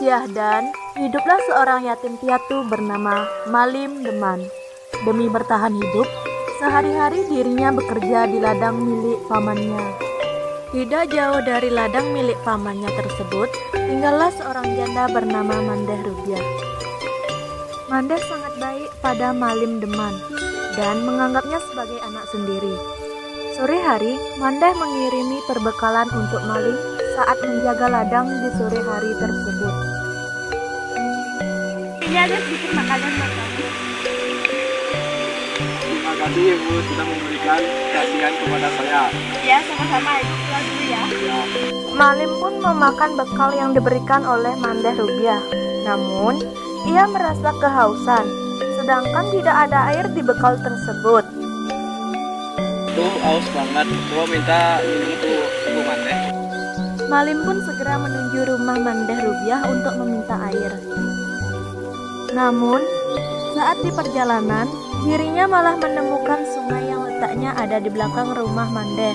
Syahdan, hiduplah seorang yatim piatu bernama Malim Deman. Demi bertahan hidup, sehari-hari dirinya bekerja di ladang milik pamannya. Tidak jauh dari ladang milik pamannya tersebut, tinggallah seorang janda bernama Mandeh Rubiah. Mandeh sangat baik pada Malim Deman dan menganggapnya sebagai anak sendiri. Sore hari, Mandeh mengirimi perbekalan untuk Malim saat menjaga ladang di sore hari tersebut. Ini ada sedikit makanan buat kamu. Terima kasih Ibu sudah memberikan kasihan kepada saya. Ya, sama-sama. Ibu pulang dulu ya. Ya. Malim pun memakan bekal yang diberikan oleh Mandeh Rubiah. Namun, ia merasa kehausan, sedangkan tidak ada air di bekal tersebut. Tuh aus banget. Coba minta minum tuh Ibu Mandeh. Malim pun segera menuju rumah Mandeh Rubiah untuk meminta air. Namun, saat di perjalanan, dirinya malah menemukan sungai yang letaknya ada di belakang rumah Mandeh.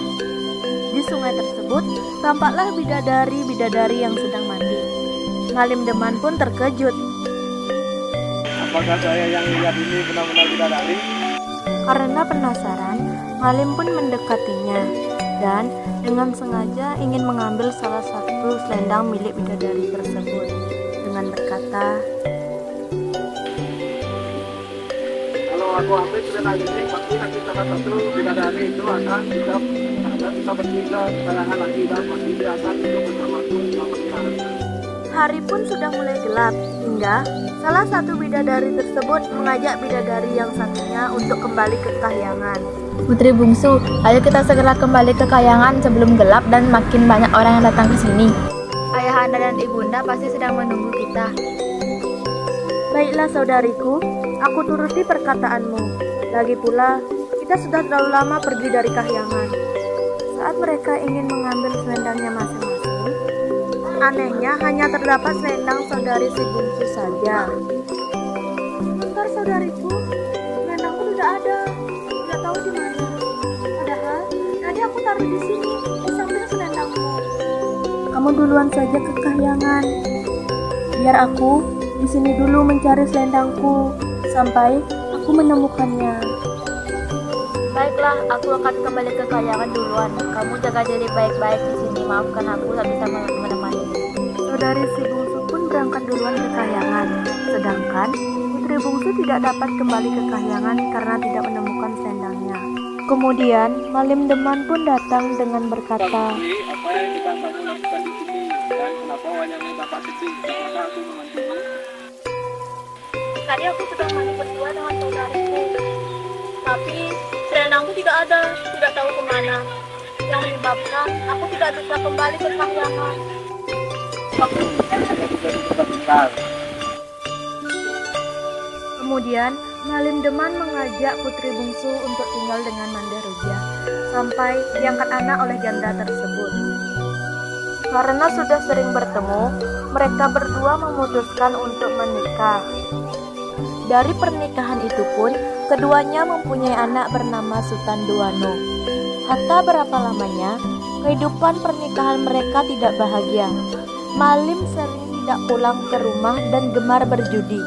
Di sungai tersebut, tampaklah bidadari-bidadari yang sedang mandi. Malim Deman pun terkejut. Apakah saya yang lihat ini benar-benar bidadari? Karena penasaran, Malim pun mendekatinya dan dengan sengaja ingin mengambil salah satu selendang milik bidadari tersebut dengan berkata, Kalau aku ambil selendang ini, pasti nanti salah satu bidadari itu akan bisa bercerita keterangan lagi dan pasti dia akan hidup bersamaku selama-lamanya. Hari pun sudah mulai gelap hingga salah satu bidadari tersebut mengajak bidadari yang satunya untuk kembali ke kahyangan. Putri bungsu, ayo kita segera kembali ke kahyangan sebelum gelap dan makin banyak orang yang datang ke sini. Ayahanda dan ibunda pasti sedang menunggu kita. Baiklah saudariku, aku turuti perkataanmu. Lagi pula, kita sudah terlalu lama pergi dari kahyangan. Saat mereka ingin mengambil selendangnya masing-masing, anehnya hanya terdapat selendang saudari si bungsu saja. Bentar saudariku, selendangku tidak ada. Tidak tahu di mana. Padahal tadi aku taruh di sini, di samping selendangmu. Kamu duluan saja ke kahyangan. Biar aku di sini dulu mencari selendangku sampai aku menemukannya. Baiklah, aku akan kembali ke kahyangan duluan. Kamu jaga diri baik-baik di sini. Maafkan aku tak bisa menemani. Saudari si bungsu pun berangkat duluan ke kahyangan. Sedangkan putri bungsu tidak dapat kembali ke kahyangan karena tidak menemukan selendangnya. Kemudian Malim Deman pun datang dengan berkata, Ini apa yang kita kamu lakukan di sini dan kenapa wayangnya Bapak Siti? Apakah aku membantumu? Tadi aku sedang mandi berdua dengan saudariku. Tapi selendangku tidak ada, tidak tahu kemana. Yang menyebabkan aku tidak bisa kembali ke kahyangan. Waktu saya tidak bisa tinggal. Kemudian Malim Deman mengajak putri bungsu untuk tinggal dengan Mandeh Rubiah sampai diangkat anak oleh janda tersebut. Karena sudah sering bertemu, mereka berdua memutuskan untuk menikah. Dari pernikahan itu pun, keduanya mempunyai anak bernama Sultan Duano. Hatta berapa lamanya, kehidupan pernikahan mereka tidak bahagia. Malim sering tidak pulang ke rumah dan gemar berjudi.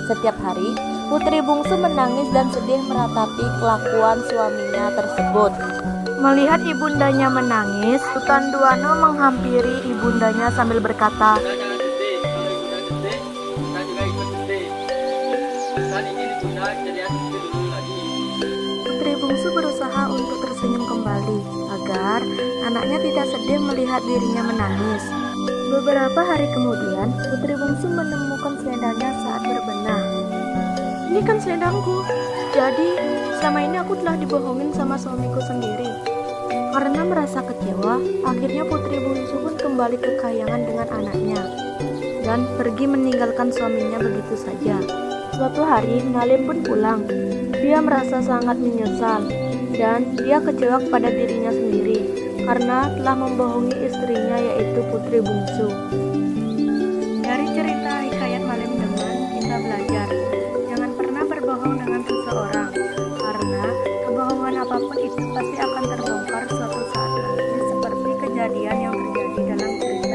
Setiap hari, putri bungsu menangis dan sedih meratapi kelakuan suaminya tersebut. Melihat ibundanya menangis, Sultan Duano menghampiri ibundanya sambil berkata, Jangan sedih, kalau ibu dan sedih, kita juga ikut sedih. Kan ini ditunda jadi sedih dulu lagi. Putri bungsu berusaha untuk tersenyum kembali agar anaknya tidak sedih melihat dirinya menangis. Beberapa hari kemudian, putri bungsu menemukan selendangnya saat berbenah. Ini kan selendangku. Jadi, selama ini aku telah dibohongin sama suamiku sendiri. Karena merasa kecewa, akhirnya putri bungsu pun kembali ke kahyangan dengan anaknya dan pergi meninggalkan suaminya begitu saja. Suatu hari, Malim pun pulang. Dia merasa sangat menyesal dan dia kecewa kepada dirinya sendiri karena telah membohongi istrinya yaitu putri bungsu. Dari cerita hikayat Malim Deman, kita belajar jangan pernah berbohong dengan seseorang karena kebohongan apapun itu pasti akan terbongkar suatu saat nanti seperti kejadian yang terjadi dalam cerita